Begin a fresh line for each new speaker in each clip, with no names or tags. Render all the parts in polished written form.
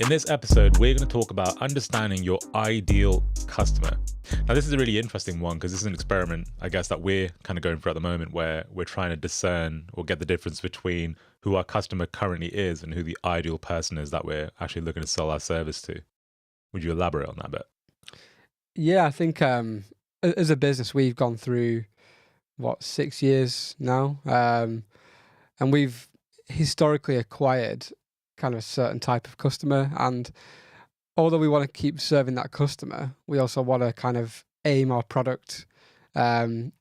In this episode, we're going to talk about understanding your ideal customer. Now, this is a really interesting one because this is an experiment, I guess, that we're kind of going through at the moment where we're trying to discern or get the difference between who our customer currently is and who the ideal person is that we're actually looking to sell our service to. Would you elaborate on that a bit?
Yeah, I think as a business, we've gone through, 6 years now, and we've historically acquired kind of a certain type of customer. And although we want to keep serving that customer, we also want to kind of aim our product a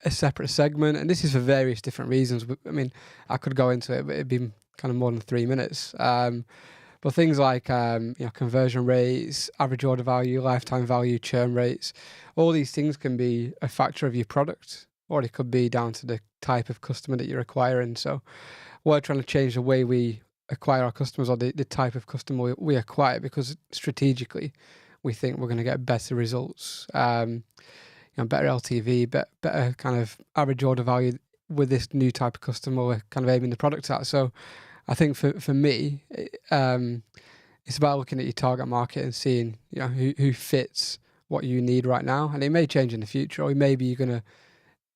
separate segment. And this is for various different reasons. I mean, I could go into it, but it'd be kind of more than 3 minutes. But things like conversion rates, average order value, lifetime value, churn rates, all these things can be a factor of your product, or it could be down to the type of customer that you're acquiring. So we're trying to change the way we acquire our customers, or the type of customer we acquire, because strategically we think we're going to get better results, better LTV, better kind of average order value with this new type of customer we're kind of aiming the product at. So I think for me, it's about looking at your target market and seeing who fits what you need right now. And it may change in the future, or maybe you're going to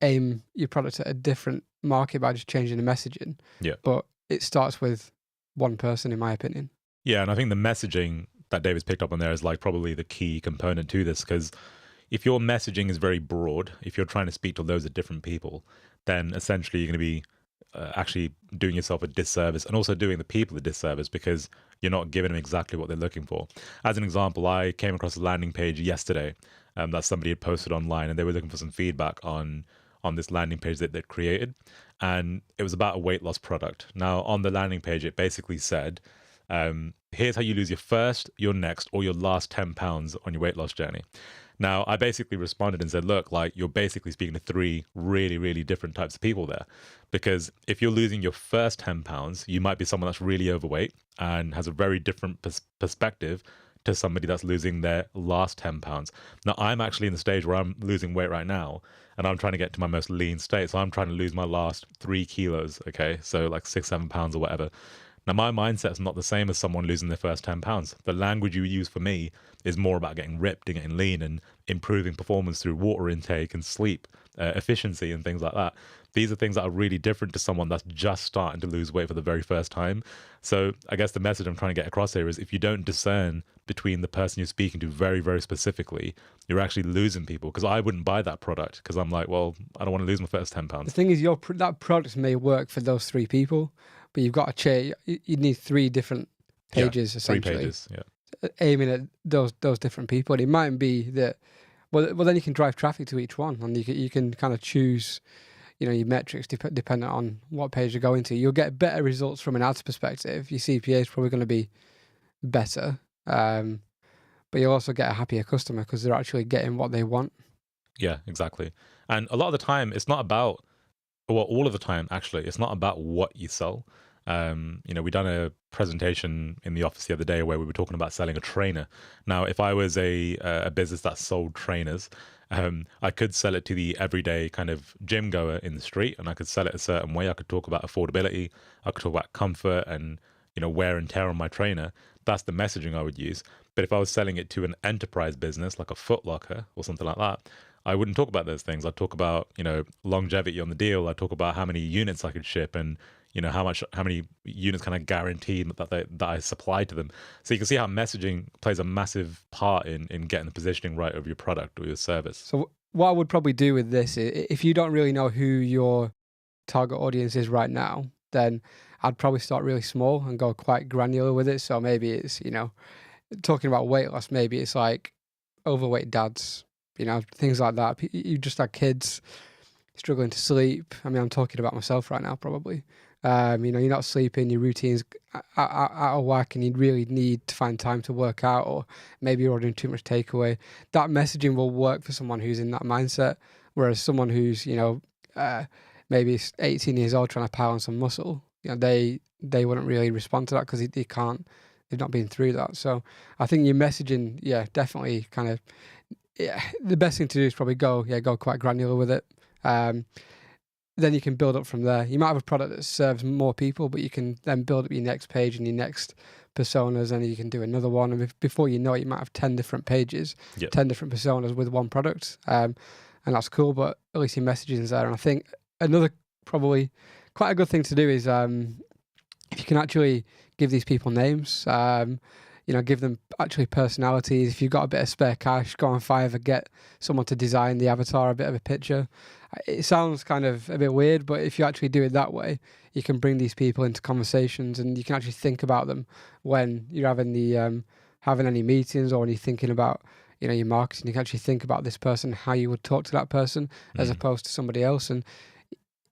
aim your product at a different market by just changing the messaging.
Yeah.
But it starts with one person, in my opinion.
Yeah, and I think the messaging that David's picked up on there is like probably the key component to this, because if your messaging is very broad, if you're trying to speak to loads of different people, then essentially you're going to be actually doing yourself a disservice and also doing the people a disservice because you're not giving them exactly what they're looking for. As an example, I came across a landing page yesterday that somebody had posted online, and they were looking for some feedback on this landing page that they'd created, and it was about a weight loss product. Now, on the landing page, it basically said, here's how you lose your first, your next, or your last 10 pounds on your weight loss journey. Now, I basically responded and said, look, like, you're basically speaking to three really, really different types of people there. Because if you're losing your first 10 pounds, you might be someone that's really overweight and has a very different perspective to somebody that's losing their last 10 pounds. Now, I'm actually in the stage where I'm losing weight right now, and I'm trying to get to my most lean state. So I'm trying to lose my last 3 kilos, okay? So like 6-7 pounds or whatever. Now, my mindset's not the same as someone losing their first 10 pounds. The language you use for me is more about getting ripped and getting lean and improving performance through water intake and sleep, efficiency and things like that. These are things that are really different to someone that's just starting to lose weight for the very first time. So I guess the message I'm trying to get across here is if you don't discern between the person you're speaking to very, very specifically, you're actually losing people. Because I wouldn't buy that product because I'm like, well, I don't want to lose my first 10 pounds.
The thing is, that product may work for those 3 people, but you've got to change. You need 3 different pages, essentially.
3 pages, yeah.
Aiming at those different people. And it might be that, well, then you can drive traffic to each one, and you can kind of choose, your metrics dependent on what page you're going to. You'll get better results from an ads perspective. Your CPA is probably going to be better, but you'll also get a happier customer because they're actually getting what they want.
Yeah, exactly. And a lot of the time, it's not about, well, all of the time, actually, it's not about what you sell. We done a presentation in the office the other day where we were talking about selling a trainer. Now, if I was a business that sold trainers, I could sell it to the everyday kind of gym goer in the street, and I could sell it a certain way. I could talk about affordability. I could talk about comfort and, wear and tear on my trainer. That's the messaging I would use. But if I was selling it to an enterprise business like a Foot Locker or something like that, I wouldn't talk about those things. I'd talk about, longevity on the deal. I'd talk about how many units I could ship and, how many units can I guarantee that I supply to them. So you can see how messaging plays a massive part in getting the positioning right of your product or your service.
So what I would probably do with this is, if you don't really know who your target audience is right now, then I'd probably start really small and go quite granular with it. So maybe it's, talking about weight loss, maybe it's like overweight dads, things like that. You just had kids struggling to sleep. I mean, I'm talking about myself right now, probably. You're not sleeping, your routine's out of whack, and you really need to find time to work out, or maybe you're ordering too much takeaway. That messaging will work for someone who's in that mindset, whereas someone who's, maybe 18 years old trying to pile on some muscle, they wouldn't really respond to that because they can't. They've not been through that. So I think your messaging, definitely kind of, the best thing to do is probably go quite granular with it. Then you can build up from there. You might have a product that serves more people, but you can then build up your next page and your next personas, and you can do another one, and before you know it, you might have 10 different pages,
Yep.
10 different personas with one product, and that's cool. But at least your messaging is there. And I think another probably quite a good thing to do is if you can actually give these people names, give them actually personalities. If you've got a bit of spare cash, go on Fiverr, get someone to design the avatar, a bit of a picture. It sounds kind of a bit weird, but if you actually do it that way, you can bring these people into conversations, and you can actually think about them when you're having having any meetings, or when you're thinking about your marketing. You can actually think about this person, how you would talk to that person, as opposed to somebody else. And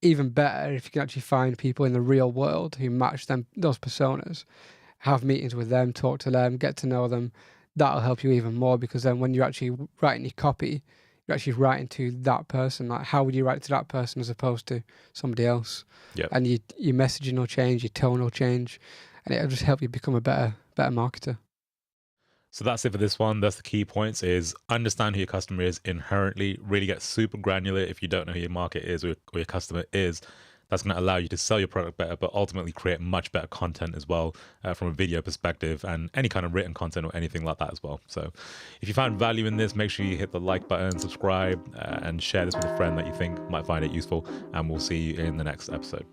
even better, if you can actually find people in the real world who match those personas, have meetings with them, talk to them, get to know them. That'll help you even more, because then when you're actually writing your copy, you're actually writing to that person. Like, how would you write to that person as opposed to somebody else?
Yep.
And your messaging will change, your tone will change, and it'll just help you become a better marketer.
So that's it for this one. That's the key points: is understand who your customer is inherently, really get super granular if you don't know who your market is or your customer is. That's going to allow you to sell your product better, but ultimately create much better content as well, from a video perspective, and any kind of written content or anything like that as well. So if you found value in this, make sure you hit the like button, subscribe, and share this with a friend that you think might find it useful. And we'll see you in the next episode.